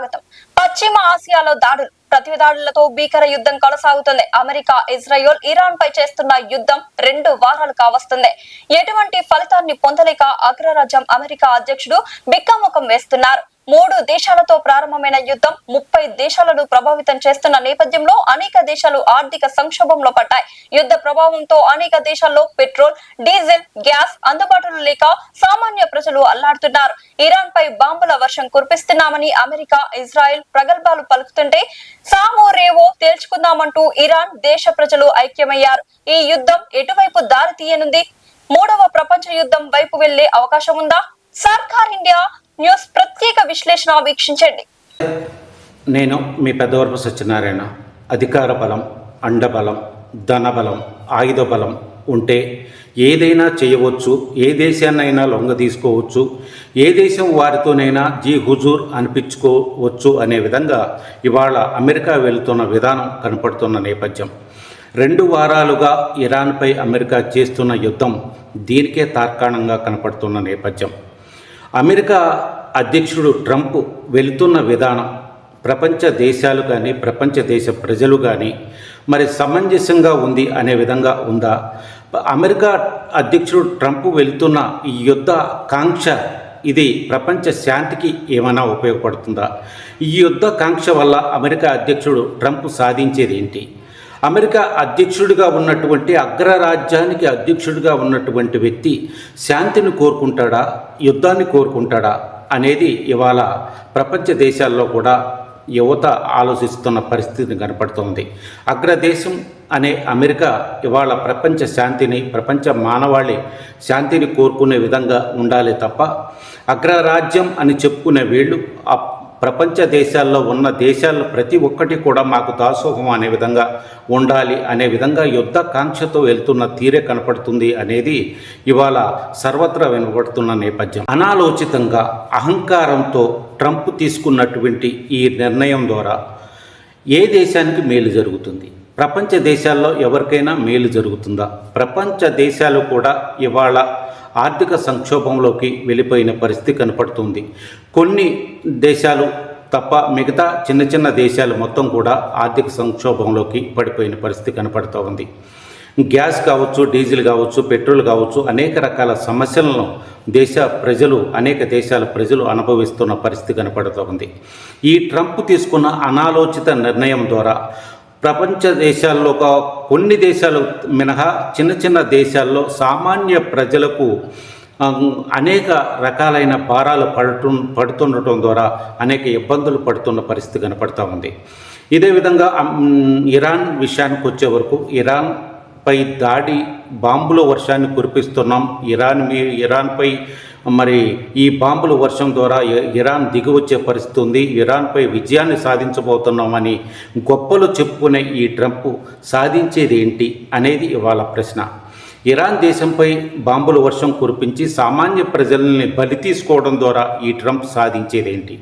స్వాగతం. పశ్చిమ ఆసియాలో దాడులు ప్రతిదాడులతో భీకర యుద్ధం కొనసాగుతుంది. అమెరికా, ఇజ్రాయెల్, ఇరాన్ పై చేస్తున్న యుద్ధం 2 వారాలు కావస్తుంది. ఎటువంటి ఫలితాన్ని పొందలేక అగ్రరాజ్యం అమెరికా అధ్యక్షుడు బిక్కముఖం వేస్తున్నారు. 3 దేశాలతో ప్రారంభమైన యుద్ధం 30 దేశాలను ప్రభావితం చేస్తున్న నేపథ్యంలో అనేక దేశాలు ఆర్థిక సంక్షోభంలో పడ్డాయి. యుద్ధ ప్రభావంతో అనేక దేశాల్లో పెట్రోల్, డీజిల్, గ్యాస్ అందుబాటులో లేక సామాన్య ప్రజలు అల్లాడుతున్నారు. ఇరాన్ పై బాంబుల వర్షం కురిపిస్తున్నామని అమెరికా, ఇజ్రాయెల్ ప్రగల్భాలు పలుకుతుంటే సామో రేవో తేల్చుకుందామంటూ ఇరాన్ దేశ ప్రజలు ఐక్యమయ్యారు. ఈ యుద్ధం ఎటువైపు దారి తీయనుంది? 3వ ప్రపంచ యుద్ధం వైపు వెళ్లే అవకాశం ఉందా? సర్కార్ ఇండియా న్యూస్ ప్రత్యేక విశ్లేషణ వీక్షించండి. నేను మీ పెద్దవరపు సత్యనారాయణ. అధికార బలం, అండబలం, ధనబలం, ఆయుధ బలం ఉంటే ఏదైనా చేయవచ్చు, ఏ దేశాన్నైనా లొంగ తీసుకోవచ్చు, ఏ దేశం వారితోనైనా జీ హుజూర్ అనిపించుకోవచ్చు అనే విధంగా ఇవాళ అమెరికా వెళుతున్న విధానం కనపడుతున్న నేపథ్యం. 2 వారాలుగా ఇరాన్పై అమెరికా చేస్తున్న యుద్ధం దీనికే తార్కాణంగా కనపడుతున్న నేపథ్యం. అమెరికా అధ్యక్షుడు ట్రంప్ వెళుతున్న విధానం ప్రపంచ దేశాలు కానీ, ప్రపంచ దేశ ప్రజలు కానీ మరి సమంజసంగా ఉంది అనే విధంగా ఉందా? అమెరికా అధ్యక్షుడు ట్రంప్ వెళుతున్న ఈ యుద్ధ కాంక్ష ఇది ప్రపంచ శాంతికి ఏమైనా ఉపయోగపడుతుందా? ఈ యుద్ధ కాంక్ష వల్ల అమెరికా అధ్యక్షుడు ట్రంప్ సాధించేది ఏంటి? అమెరికా అధ్యక్షుడిగా ఉన్నటువంటి అగ్రరాజ్యానికి అధ్యక్షుడిగా ఉన్నటువంటి వ్యక్తి శాంతిని కోరుకుంటాడా, యుద్ధాన్ని కోరుకుంటాడా అనేది ఇవాళ ప్రపంచ దేశాల్లో కూడా యువత ఆలోచిస్తున్న పరిస్థితిని కనపడుతోంది. అగ్రదేశం అనే అమెరికా ఇవాళ ప్రపంచ శాంతిని, ప్రపంచ మానవాళి శాంతిని కోరుకునే విధంగా ఉండాలి తప్ప అగ్రరాజ్యం అని చెప్పుకునే వీళ్ళు ప్రపంచ దేశాల్లో ఉన్న దేశాల్లో ప్రతి ఒక్కటి కూడా మాకు దాసోహం అనే విధంగా ఉండాలి అనే విధంగా యుద్ధ కాంక్షతో వెళ్తున్న తీరే కనపడుతుంది అనేది ఇవాళ సర్వత్రా వినపడుతున్న నేపథ్యం. అనాలోచితంగా అహంకారంతో ట్రంప్ తీసుకున్నటువంటి ఈ నిర్ణయం ద్వారా ఏ దేశానికి మేలు జరుగుతుంది? ప్రపంచ దేశాల్లో ఎవరికైనా మేలు జరుగుతుందా? ప్రపంచ దేశాలు కూడా ఇవాళ ఆర్థిక సంక్షోభంలోకి వెళ్ళిపోయిన పరిస్థితి కనపడుతుంది. కొన్ని దేశాలు తప్ప మిగతా చిన్న చిన్న దేశాలు మొత్తం కూడా ఆర్థిక సంక్షోభంలోకి పడిపోయిన పరిస్థితి కనపడుతూ ఉంది. గ్యాస్ కావచ్చు, డీజిల్ కావచ్చు, పెట్రోల్ కావచ్చు, అనేక రకాల సమస్యలను అనేక దేశాల ప్రజలు అనుభవిస్తున్న పరిస్థితి కనపడుతూ ఉంది. ఈ ట్రంప్ తీసుకున్న అనాలోచిత నిర్ణయం ద్వారా ప్రపంచ దేశాల్లో కొన్ని దేశాలు మినహా చిన్న చిన్న దేశాల్లో సామాన్య ప్రజలకు అనేక రకాలైన భారాలు పడుతుండటం ద్వారా అనేక ఇబ్బందులు పడుతున్న పరిస్థితి కనపడుతూ ఉంది. ఇదే విధంగా ఇరాన్ విషయానికి వచ్చే వరకు ఇరాన్పై బాంబుల వర్షాన్ని కురిపిస్తున్నాం. ఇరాన్పై మరి ఈ బాంబుల వర్షం ద్వారా ఇరాన్ దిగివచ్చే పరిస్థితి ఉంది, ఇరాన్పై విజయాన్ని సాధించబోతున్నామని గొప్పలు చెప్పుకునే ఈ ట్రంప్ సాధించేది ఏంటి అనేది ఇవాళ ప్రశ్న. ఇరాన్ దేశంపై బాంబుల వర్షం కురిపించి సామాన్య ప్రజల్ని బలి తీసుకోవడం ద్వారా ఈ ట్రంప్ సాధించేది ఏంటి?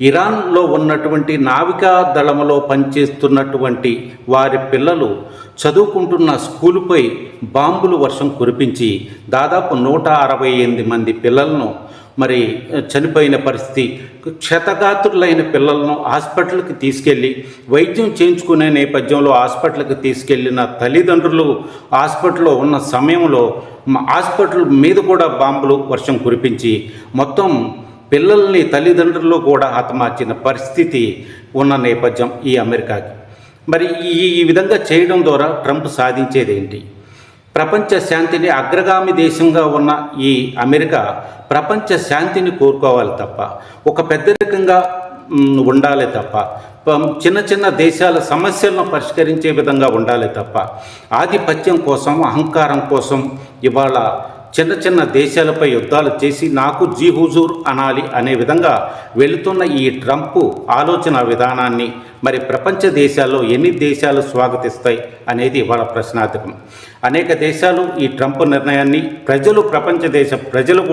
ఇరాన్లో ఉన్నటువంటి నావికా దళములో పనిచేస్తున్నటువంటి వారి పిల్లలు చదువుకుంటున్న స్కూలుపై బాంబులు వర్షం కురిపించి దాదాపు 168 మంది పిల్లలను మరి చనిపోయిన పరిస్థితి. క్షతగాత్రులైన పిల్లలను హాస్పిటల్కి తీసుకెళ్ళి వైద్యం చేయించుకునే నేపథ్యంలో హాస్పిటల్కి తీసుకెళ్లిన తల్లిదండ్రులు హాస్పిటల్లో ఉన్న సమయంలో హాస్పిటల్ మీద కూడా బాంబులు వర్షం కురిపించి మొత్తం పిల్లల్ని తల్లిదండ్రులు కూడా హతమార్చిన పరిస్థితి ఉన్న నేపథ్యం ఈ అమెరికాకి. మరి ఈ విధంగా చేయడం ద్వారా ట్రంప్ సాధించేది ఏంటి? ప్రపంచ శాంతిని అగ్రగామి దేశంగా ఉన్న ఈ అమెరికా ప్రపంచ శాంతిని కోరుకోవాలి తప్ప ఒక పెద్దరికంగా ఉండాలి తప్ప చిన్న చిన్న దేశాల సమస్యలను పరిష్కరించే విధంగా ఉండాలి తప్ప ఆధిపత్యం కోసం, అహంకారం కోసం ఇవాళ చిన్న చిన్న దేశాలపై యుద్ధాలు చేసి నాకు జీ హుజూర్ అనాలి అనే విధంగా వెళుతున్న ఈ ట్రంప్ ఆలోచన విధానాన్ని మరి ప్రపంచ దేశాల్లో ఎన్ని దేశాలు స్వాగతిస్తాయి అనేది ఇవాళ ప్రశ్నార్థకం. అనేక దేశాలు ఈ ట్రంప్ నిర్ణయాన్ని ప్రజలు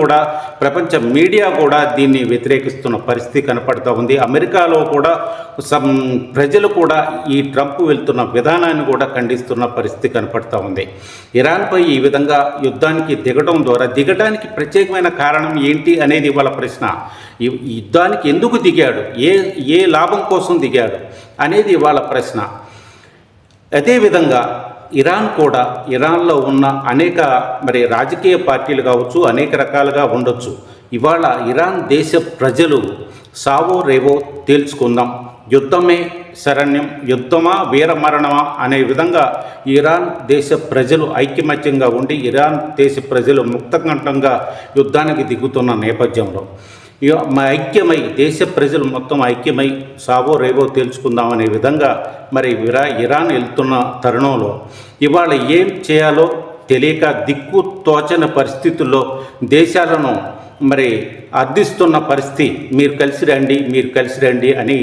కూడా ప్రపంచ మీడియా కూడా దీన్ని వ్యతిరేకిస్తున్న పరిస్థితి కనపడుతూ ఉంది. అమెరికాలో కూడా ప్రజలు కూడా ఈ ట్రంప్ వెళ్తున్న విధానాన్ని కూడా ఖండిస్తున్న పరిస్థితి కనపడుతూ ఉంది. ఇరాన్పై ఈ విధంగా యుద్ధానికి దిగడానికి ప్రత్యేకమైన కారణం ఏంటి అనేది ఇవాళ ప్రశ్న. ఈ యుద్ధానికి ఎందుకు దిగాడు, ఏ లాభం కోసం దిగాడు అనేది ఇవాళ ప్రశ్న. అదేవిధంగా ఇరాన్ కూడా, ఇరాన్లో ఉన్న అనేక రాజకీయ పార్టీలు కావచ్చు, అనేక రకాలుగా ఉండొచ్చు. ఇవాళ ఇరాన్ దేశ ప్రజలు సావో రేవో తేల్చుకుందాం, యుద్ధమే శరణ్యం, యుద్ధమా వీరమరణమా అనే విధంగా ఇరాన్ దేశ ప్రజలు ఐకమత్యంగా ఉండి, ఇరాన్ దేశ ప్రజలు ముక్తకంఠంగా యుద్ధానికి దిగుతున్న నేపథ్యంలో ఐక్యమై, దేశ ప్రజలు మొత్తం ఐక్యమై సావో రేవో తేల్చుకుందామనే విధంగా ఇరాన్ వెళ్తున్న తరుణంలో ఇవాళ ఏం చేయాలో తెలియక దిక్కు తోచని పరిస్థితుల్లో దేశాలను అర్థిస్తున్న పరిస్థితి. మీరు కలిసి రండి అని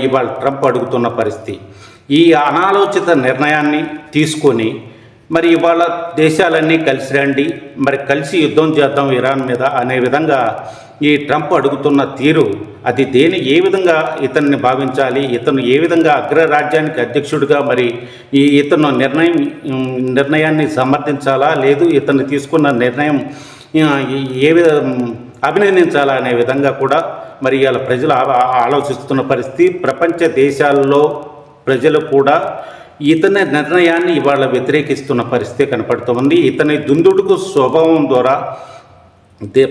ఇవాళ ట్రంప్ అడుగుతున్న పరిస్థితి. ఈ అనాలోచిత నిర్ణయాన్ని తీసుకొని ఇవాళ దేశాలన్నీ కలిసి రండి, కలిసి యుద్ధం చేద్దాం ఇరాన్ మీద అనే విధంగా ఈ ట్రంప్ అడుగుతున్న తీరు, అది ఏ విధంగా ఇతన్ని భావించాలి, ఇతను ఏ విధంగా అగ్రరాజ్యానికి అధ్యక్షుడిగా ఇతను నిర్ణయాన్ని సమర్థించాలా, లేదు ఇతను తీసుకున్న నిర్ణయం అభినందించాలా అనే విధంగా కూడా ఇవాళ ప్రజలు ఆలోచిస్తున్న పరిస్థితి. ప్రపంచ దేశాల్లో ప్రజలు కూడా ఇతని నిర్ణయాన్ని ఇవాళ వ్యతిరేకిస్తున్న పరిస్థితి కనపడుతుంది. ఇతని దుందుడుకు స్వభావం ద్వారా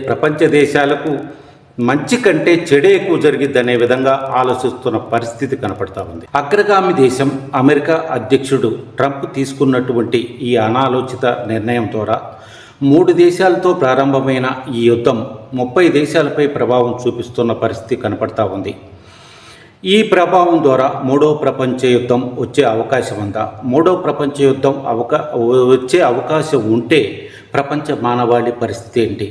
ప్రపంచ దేశాలకు మంచి కంటే చెడే ఎక్కువ జరిగిద్దనే విధంగా ఆలోచిస్తున్న పరిస్థితి కనపడతా ఉంది. అగ్రగామి దేశం అమెరికా అధ్యక్షుడు ట్రంప్ తీసుకున్నటువంటి ఈ అనాలోచిత నిర్ణయం ద్వారా 3 దేశాలతో ప్రారంభమైన ఈ యుద్ధం 30 దేశాలపై ప్రభావం చూపిస్తున్న పరిస్థితి కనపడతా ఉంది. ఈ ప్రభావం ద్వారా 3వ ప్రపంచ యుద్ధం వచ్చే అవకాశం ఉందా? 3వ ప్రపంచ యుద్ధం వచ్చే అవకాశం ఉంటే ప్రపంచ మానవాళి పరిస్థితి ఏంటి?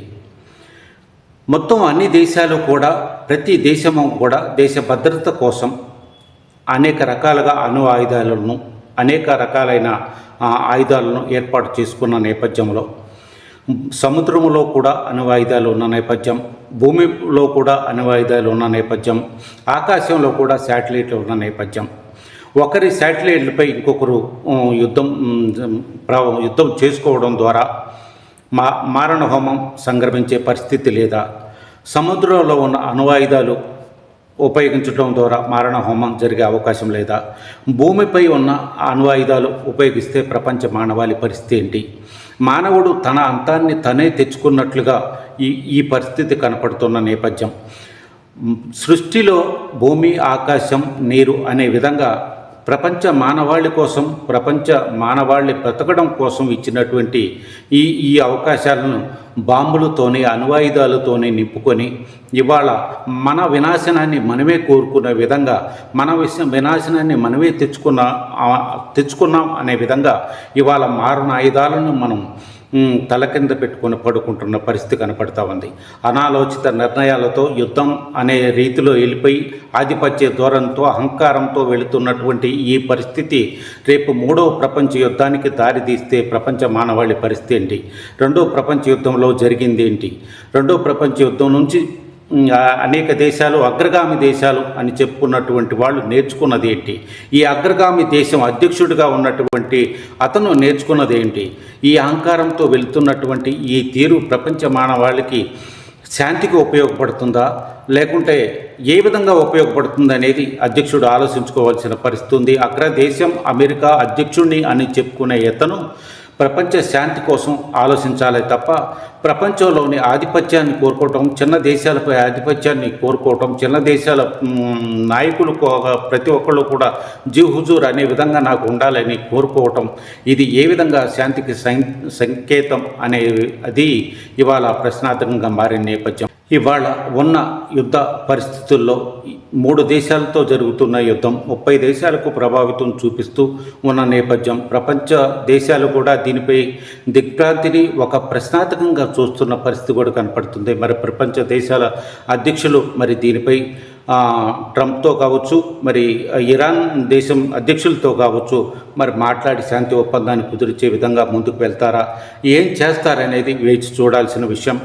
మొత్తం అన్ని దేశాలు కూడా, ప్రతి దేశము కూడా దేశ భద్రత కోసం అనేక రకాలుగా ఆయుధాలను, అనేక రకాలైన ఆయుధాలను ఏర్పాటు చేసుకున్న నేపథ్యంలో, సముద్రంలో కూడా ఆయుధాలు ఉన్న నేపథ్యం, భూమిలో కూడా ఆయుధాలు ఉన్న నేపథ్యం, ఆకాశంలో కూడా శాటిలైట్లు ఉన్న నేపథ్యం. ఒకరి శాటిలైట్లపై ఇంకొకరు యుద్ధం చేసుకోవడం ద్వారా మారణ హోమం సంక్రమించే పరిస్థితి లేదా? సముద్రంలో ఉన్న ఆయుధాలు ఉపయోగించడం ద్వారా మారణ హోమం జరిగే అవకాశం లేదా? భూమిపై ఉన్న ఆయుధాలు ఉపయోగిస్తే ప్రపంచ మానవాళి పరిస్థితి ఏంటి? మానవుడు తన అంతాన్ని తనే తెచ్చుకున్నట్లుగా ఈ పరిస్థితి కనపడుతున్న నేపథ్యం. సృష్టిలో భూమి, ఆకాశం, నీరు అనే విధంగా ప్రపంచ మానవాళి కోసం, ప్రపంచ మానవాళి బ్రతకడం కోసం ఇచ్చినటువంటి ఈ అవకాశాలను బాంబులతోనే, ఆయుధాలతోనే నింపుకొని ఇవాళ మన వినాశనాన్ని మనమే కోరుకునే విధంగా, మన వినాశనాన్ని మనమే తెచ్చుకున్నాం అనే విధంగా ఇవాళ మారణ ఆయుధాలను మనం తల కింద పెట్టుకొని పడుకుంటున్న పరిస్థితి కనపడతా ఉంది. అనాలోచిత నిర్ణయాలతో యుద్ధం అనే రీతిలో వెళ్ళిపోయి ఆధిపత్య ధోరణితో, అహంకారంతో వెళుతున్నటువంటి ఈ పరిస్థితి రేపు 3వ ప్రపంచ యుద్ధానికి దారితీస్తే ప్రపంచ మానవాళి పరిస్థితి ఏంటి? 2వ ప్రపంచ యుద్ధంలో జరిగింది ఏంటి? 2వ ప్రపంచ యుద్ధం నుంచి అనేక దేశాలు అగ్రగామి దేశాలు అని చెప్పుకున్నటువంటి వాళ్ళు నేర్చుకున్నది ఏంటి? ఈ అగ్రగామి దేశం అధ్యక్షుడిగా ఉన్నటువంటి అతను నేర్చుకున్నది ఏంటి? ఈ అహంకారంతో వెళుతున్నటువంటి ఈ తీరు ప్రపంచ మానవాళికి శాంతికి ఉపయోగపడుతుందా, లేకుంటే ఏ విధంగా ఉపయోగపడుతుంది అనేది అధ్యక్షుడు ఆలోచించుకోవాల్సిన పరిస్థితి ఉంది. అగ్రదేశం అమెరికా అధ్యక్షుడిని అని చెప్పుకునే ఇతను ప్రపంచ శాంతి కోసం ఆలోచించాలే తప్ప ప్రపంచంలోని ఆధిపత్యాన్ని కోరుకోవటం, చిన్న దేశాలపై ఆధిపత్యాన్ని కోరుకోవటం, చిన్న దేశాల నాయకులు ప్రతి ఒక్కళ్ళు కూడా హుజూర్ అనే విధంగా నాకు ఉండాలని కోరుకోవటం, ఇది ఏ విధంగా శాంతికి సంకేతం అది ఇవాళ ప్రశ్నార్థకంగా మారిన నేపథ్యం. ఇవాళ ఉన్న యుద్ధ పరిస్థితుల్లో 3 దేశాలతో జరుగుతున్న యుద్ధం 30 దేశాలకు ప్రభావితం చూపిస్తూ ఉన్న నేపథ్యం. ప్రపంచ దేశాలు కూడా దీనిపై దిగ్భ్రాంతిని ఒక ప్రశ్నార్థకంగా చూస్తున్న పరిస్థితి కూడా కనపడుతుంది. ప్రపంచ దేశాల అధ్యక్షులు దీనిపై ట్రంప్తో కావచ్చు, ఇరాన్ దేశం అధ్యక్షులతో కావచ్చు మాట్లాడి శాంతి ఒప్పందాన్ని కుదిర్చే విధంగా ముందుకు వెళ్తారా, ఏం చేస్తారనేది వేచి చూడాల్సిన విషయం.